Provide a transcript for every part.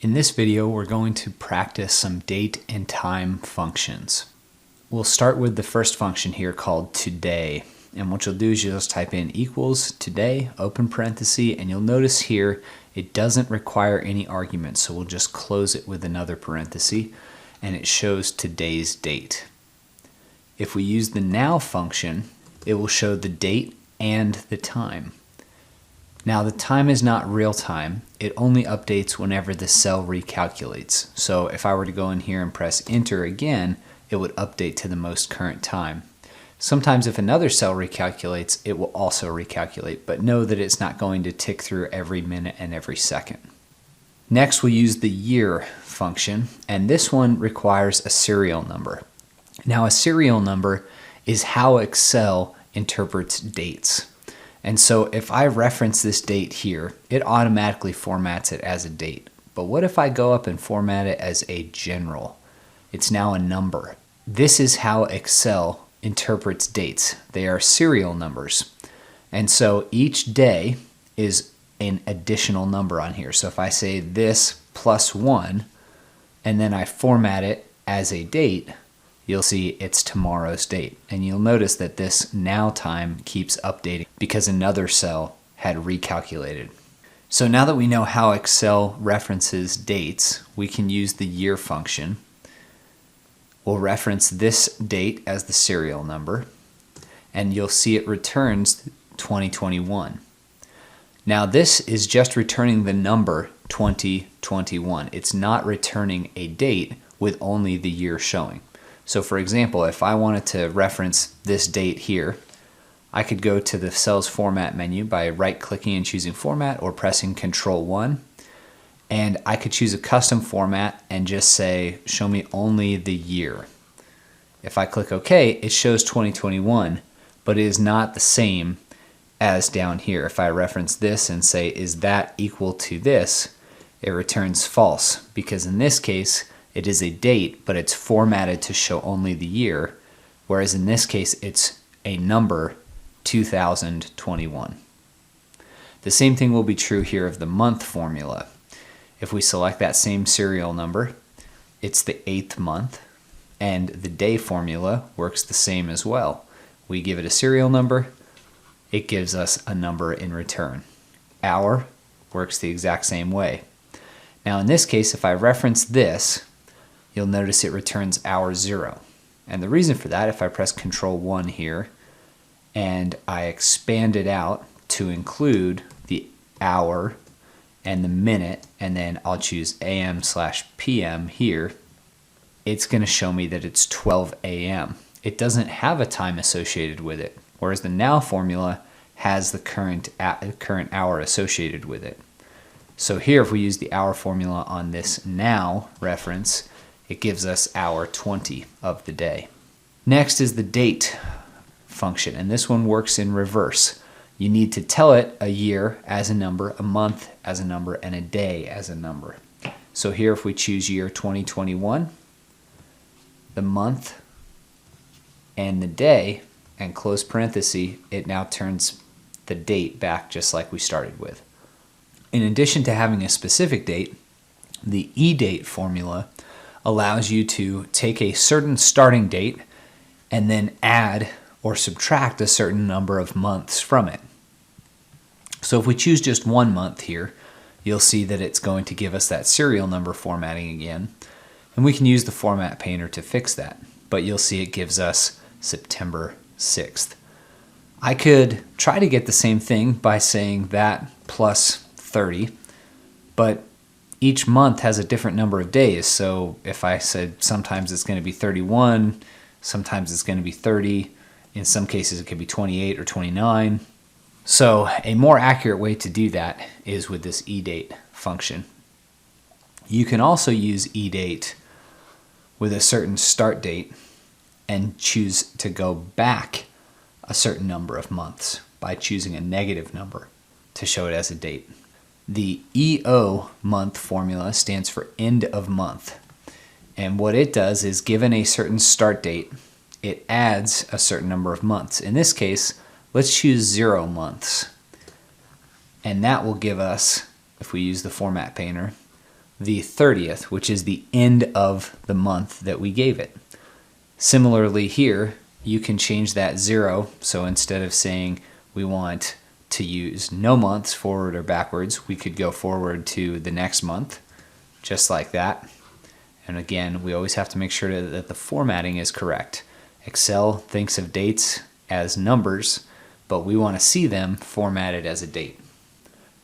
In this video, we're going to practice some date and time functions. We'll start with the first function here called today. And what you'll do is you'll just type in equals today, open parenthesis, and you'll notice here it doesn't require any arguments. So we'll just close it with another parenthesis and it shows today's date. If we use the now function, it will show the date and the time. Now the time is not real time, it only updates whenever the cell recalculates. So if I were to go in here and press enter again, it would update to the most current time. Sometimes if another cell recalculates, it will also recalculate, but know that it's not going to tick through every minute and every second. Next we'll use the year function, and this one requires a serial number. Now a serial number is how Excel interprets dates. And so if I reference this date here, it automatically formats it as a date. But what if I go up and format it as a general? It's now a number. This is how Excel interprets dates. They are serial numbers. And so each day is an additional number on here. So if I say this plus 1, and then I format it as a date, you'll see it's tomorrow's date. And you'll notice that this now time keeps updating because another cell had recalculated. So now that we know how Excel references dates, we can use the year function. We'll reference this date as the serial number, and you'll see it returns 2021. Now this is just returning the number 2021. It's not returning a date with only the year showing. So for example, if I wanted to reference this date here, I could go to the cell's format menu by right-clicking and choosing format or pressing Control-1. And I could choose a custom format and just say, show me only the year. If I click OK, it shows 2021, but it is not the same as down here. If I reference this and say, is that equal to this, it returns false, because in this case, it is a date, but it's formatted to show only the year, whereas in this case, it's a number, 2021. The same thing will be true here of the month formula. If we select that same serial number, it's the 8th month, and the day formula works the same as well. We give it a serial number, it gives us a number in return. Hour works the exact same way. Now in this case, if I reference this, you'll notice it returns hour 0. And the reason for that, if I press Control-1 here, and I expand it out to include the hour and the minute, and then I'll choose AM/PM here, it's going to show me that it's 12 a.m. It doesn't have a time associated with it, whereas the now formula has the current hour associated with it. So here, if we use the hour formula on this now reference, it gives us hour 20 of the day. Next is the date function, and this one works in reverse. You need to tell it a year as a number, a month as a number, and a day as a number. So here if we choose year 2021, the month and the day, and close parenthesis, it now turns the date back just like we started with. In addition to having a specific date, the eDate formula allows you to take a certain starting date and then add or subtract a certain number of months from it. So if we choose just 1 month here, you'll see that it's going to give us that serial number formatting again, and we can use the format painter to fix that, but you'll see it gives us September 6th. I could try to get the same thing by saying that plus 30, but each month has a different number of days. So if I said sometimes it's going to be 31, sometimes it's going to be 30, in some cases it could be 28 or 29. So a more accurate way to do that is with this eDate function. You can also use eDate with a certain start date and choose to go back a certain number of months by choosing a negative number to show it as a date. The EO month formula stands for end of month. And what it does is, given a certain start date, it adds a certain number of months. In this case, let's choose 0 months. And that will give us, if we use the format painter, the 30th, which is the end of the month that we gave it. Similarly here, you can change that 0. So instead of saying we want to use no months forward or backwards, we could go forward to the next month, just like that. And again, we always have to make sure that the formatting is correct. Excel thinks of dates as numbers, but we want to see them formatted as a date.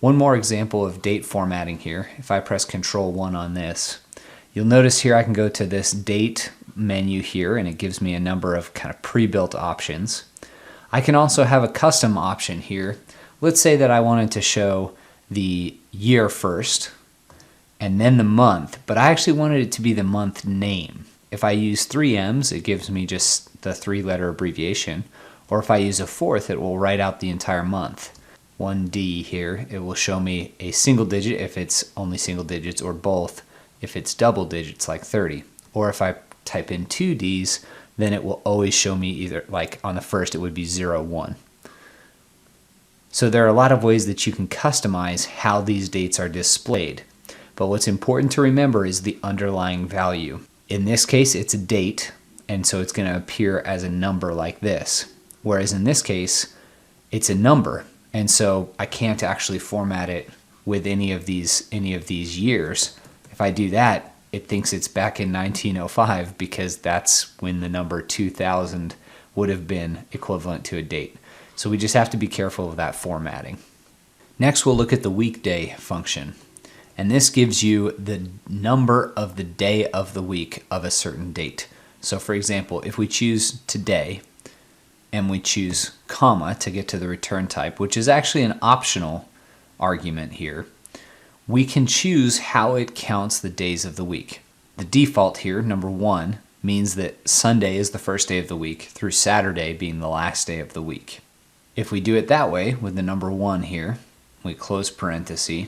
One more example of date formatting here. If I press Control-1 on this, you'll notice here I can go to this date menu here, and it gives me a number of kind of pre-built options. I can also have a custom option here. Let's say that I wanted to show the year first and then the month, but I actually wanted it to be the month name. If I use 3 M's, it gives me just the 3-letter abbreviation, or if I use a 4th, it will write out the entire month. 1D here, it will show me a single digit if it's only single digits, or both if it's double digits like 30. Or if I type in 2 D's, then it will always show me either, like on the first it would be 0, 1. So there are a lot of ways that you can customize how these dates are displayed. But what's important to remember is the underlying value. In this case, it's a date, and so it's going to appear as a number like this. Whereas in this case, it's a number, and so I can't actually format it with any of these years. If I do that, it thinks it's back in 1905 because that's when the number 2000 would have been equivalent to a date. So we just have to be careful of that formatting. Next, we'll look at the weekday function. And this gives you the number of the day of the week of a certain date. So for example, if we choose today and we choose comma to get to the return type, which is actually an optional argument here, we can choose how it counts the days of the week. The default here, number 1, means that Sunday is the first day of the week through Saturday being the last day of the week. If we do it that way with the number 1 here, we close parenthesis,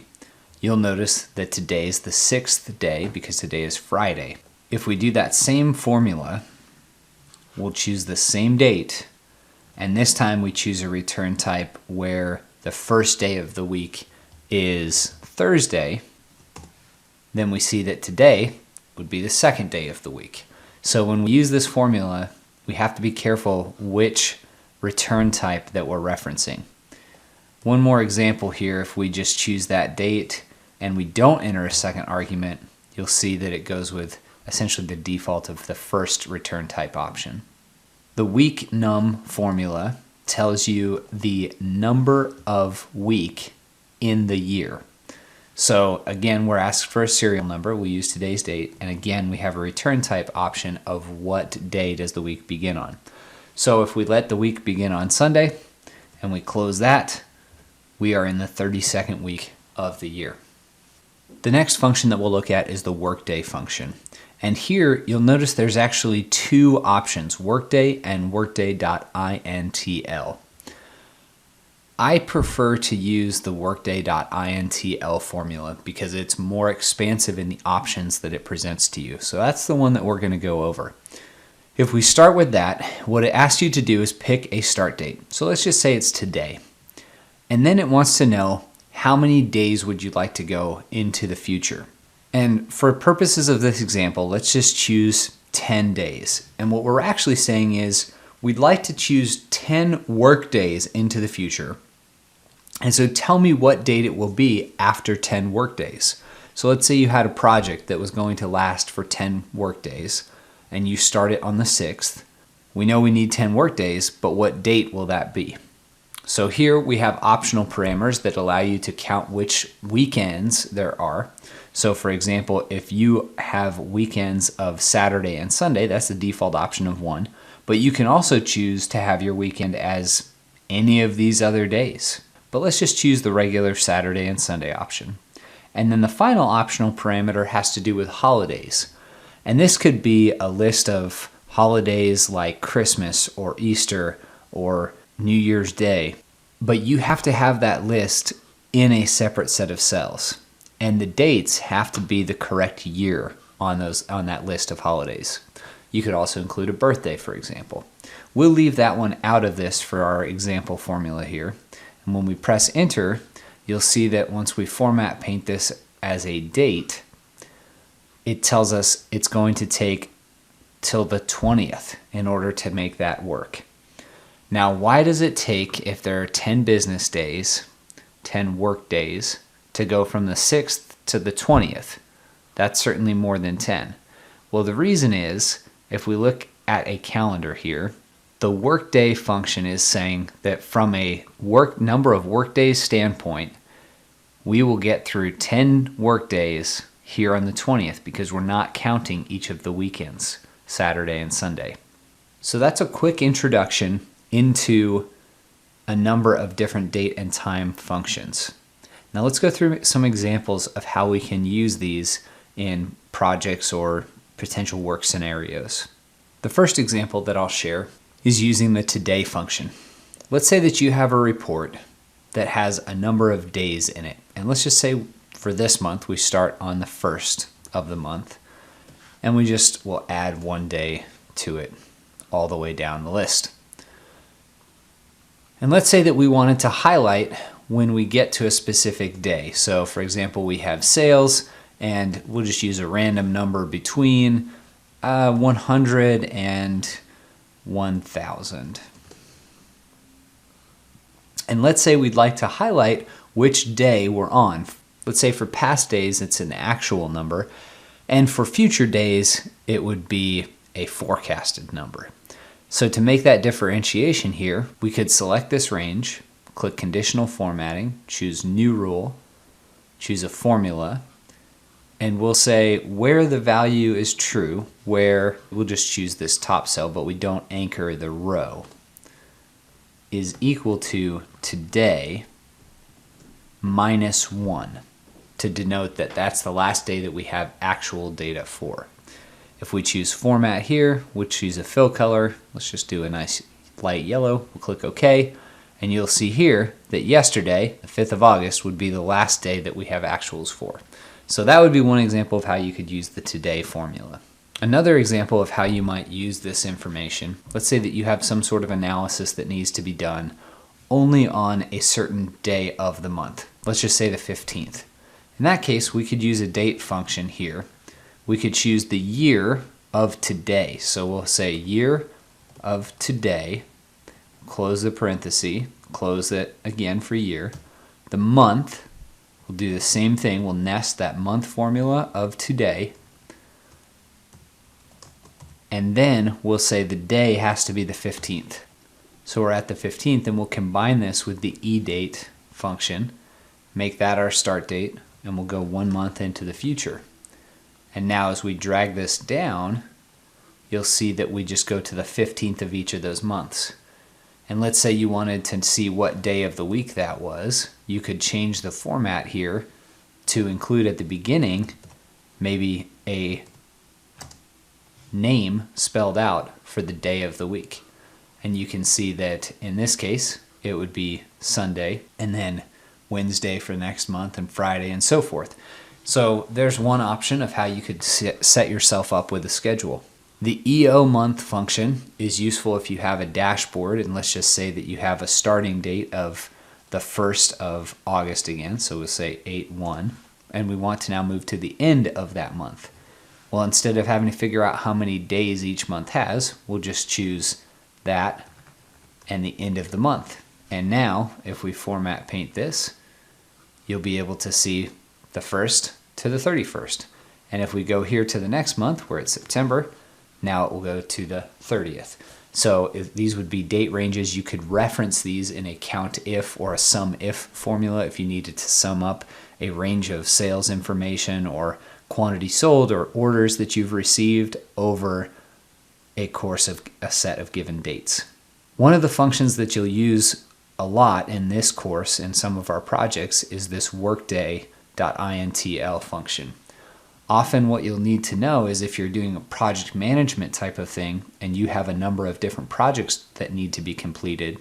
you'll notice that today is the 6th day because today is Friday. If we do that same formula, we'll choose the same date, and this time we choose a return type where the first day of the week is Thursday, then we see that today would be the second day of the week. So when we use this formula, we have to be careful which return type that we're referencing. One more example here, if we just choose that date and we don't enter a second argument, you'll see that it goes with essentially the default of the first return type option. The week num formula tells you the number of week in the year. So again, we're asked for a serial number. We use today's date, and again, we have a return type option of what day does the week begin on. So if we let the week begin on Sunday and we close that, we are in the 32nd week of the year. The next function that we'll look at is the workday function. And here you'll notice there's actually 2 options, workday and workday.intl. I prefer to use the workday.intl formula because it's more expansive in the options that it presents to you. So that's the one that we're going to go over. If we start with that, what it asks you to do is pick a start date. So let's just say it's today. And then it wants to know how many days would you like to go into the future. And for purposes of this example, let's just choose 10 days. And what we're actually saying is we'd like to choose 10 work days into the future. And so tell me what date it will be after 10 work days. So let's say you had a project that was going to last for 10 work days and you start it on the 6th. We know we need 10 work days, but what date will that be? So here we have optional parameters that allow you to count which weekends there are. So for example, if you have weekends of Saturday and Sunday, that's the default option of 1. But you can also choose to have your weekend as any of these other days. But let's just choose the regular Saturday and Sunday option. And then the final optional parameter has to do with holidays. And this could be a list of holidays like Christmas or Easter or New Year's Day. But you have to have that list in a separate set of cells. And the dates have to be the correct year on that list of holidays. You could also include a birthday, for example. We'll leave that one out of this for our example formula here. And when we press enter, you'll see that once we format paint this as a date, it tells us it's going to take till the 20th in order to make that work. Now, why does it take, if there are 10 business days, 10 work days, to go from the 6th to the 20th? That's certainly more than 10. Well, the reason is, if we look at a calendar here, the workday function is saying that from a number of workdays standpoint, we will get through 10 workdays here on the 20th because we're not counting each of the weekends, Saturday and Sunday. So that's a quick introduction into a number of different date and time functions. Now let's go through some examples of how we can use these in projects or potential work scenarios. The first example that I'll share is using the today function. Let's say that you have a report that has a number of days in it. And let's just say for this month, we start on the 1st of the month, and we just will add one day to it all the way down the list. And let's say that we wanted to highlight when we get to a specific day. So for example, we have sales, and we'll just use a random number between 100 and 1,000. And let's say we'd like to highlight which day we're on. Let's say for past days, it's an actual number, and for future days, it would be a forecasted number. So to make that differentiation here, we could select this range, click Conditional Formatting, choose New Rule, choose a formula, and we'll say where the value is true, where we'll just choose this top cell, but we don't anchor the row, is equal to today minus 1 to denote that that's the last day that we have actual data for. If we choose Format here, we'll choose a fill color. Let's just do a nice light yellow. We'll click OK, and you'll see here that yesterday, the 5th of August, would be the last day that we have actuals for. So that would be one example of how you could use the today formula. Another example of how you might use this information, let's say that you have some sort of analysis that needs to be done only on a certain day of the month. Let's just say the 15th. In that case, we could use a date function here. We could choose the year of today. So we'll say year of today, close the parenthesis, close it again for year. The month, we'll do the same thing. We'll nest that month formula of today. And then we'll say the day has to be the 15th. So we're at the 15th, and we'll combine this with the eDate function, make that our start date, and we'll go 1 month into the future. And now as we drag this down, you'll see that we just go to the 15th of each of those months. And let's say you wanted to see what day of the week that was. You could change the format here to include at the beginning maybe a name spelled out for the day of the week. And you can see that in this case, it would be Sunday, and then Wednesday for next month, and Friday, and so forth. So there's one option of how you could set yourself up with a schedule. The EO month function is useful if you have a dashboard, and let's just say that you have a starting date of the 1st of August again, so we'll say 8/1, and we want to now move to the end of that month. Well, instead of having to figure out how many days each month has, we'll just choose that and the end of the month. And now, if we format paint this, you'll be able to see the 1st to the 31st. And if we go here to the next month, where it's September, now it will go to the 30th. So these would be date ranges. You could reference these in a count if or a sum if formula if you needed to sum up a range of sales information or quantity sold or orders that you've received over a course of a set of given dates. One of the functions that you'll use a lot in this course in some of our projects is this workday.intl function. Often what you'll need to know is if you're doing a project management type of thing and you have a number of different projects that need to be completed,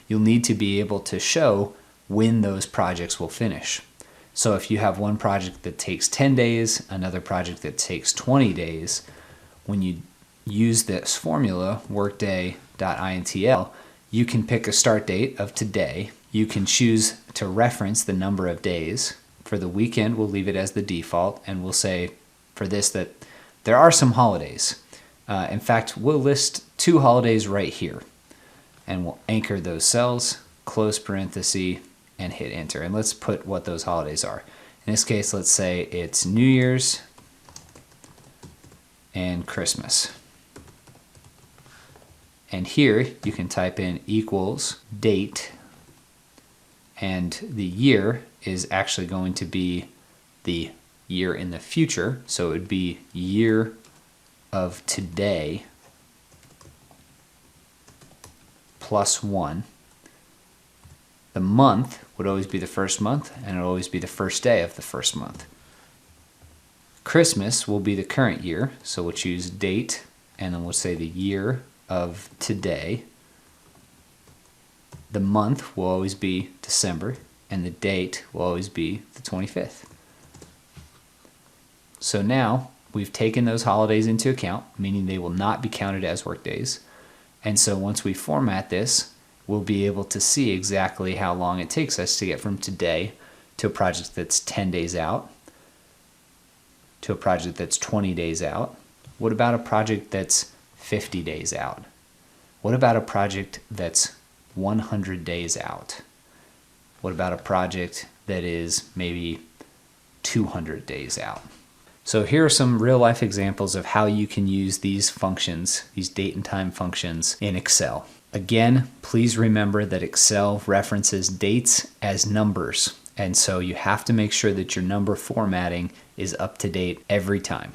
you'll need to be able to show when those projects will finish. So if you have one project that takes 10 days, another project that takes 20 days, when you use this formula, workday.intl, you can pick a start date of today. You can choose to reference the number of days. For the weekend, we'll leave it as the default, and we'll say for this that there are some holidays. In fact, we'll list 2 holidays right here, and we'll anchor those cells, close parenthesis, and hit enter. And let's put what those holidays are. In this case, let's say it's New Year's and Christmas. And here you can type in equals date, and the year is actually going to be the year in the future, so it would be year of today plus 1. The month would always be the first month, and it would always be the first day of the first month. Christmas will be the current year, so we'll choose date, and then we'll say the year of today. The month will always be December, and the date will always be the 25th. So now we've taken those holidays into account, meaning they will not be counted as work days. And so once we format this, we'll be able to see exactly how long it takes us to get from today to a project that's 10 days out, to a project that's 20 days out. What about a project that's 50 days out? What about a project that's 100 days out? What about a project that is maybe 200 days out? So here are some real life examples of how you can use these functions, these date and time functions in Excel. Again, please remember that Excel references dates as numbers, and so you have to make sure that your number formatting is up to date every time.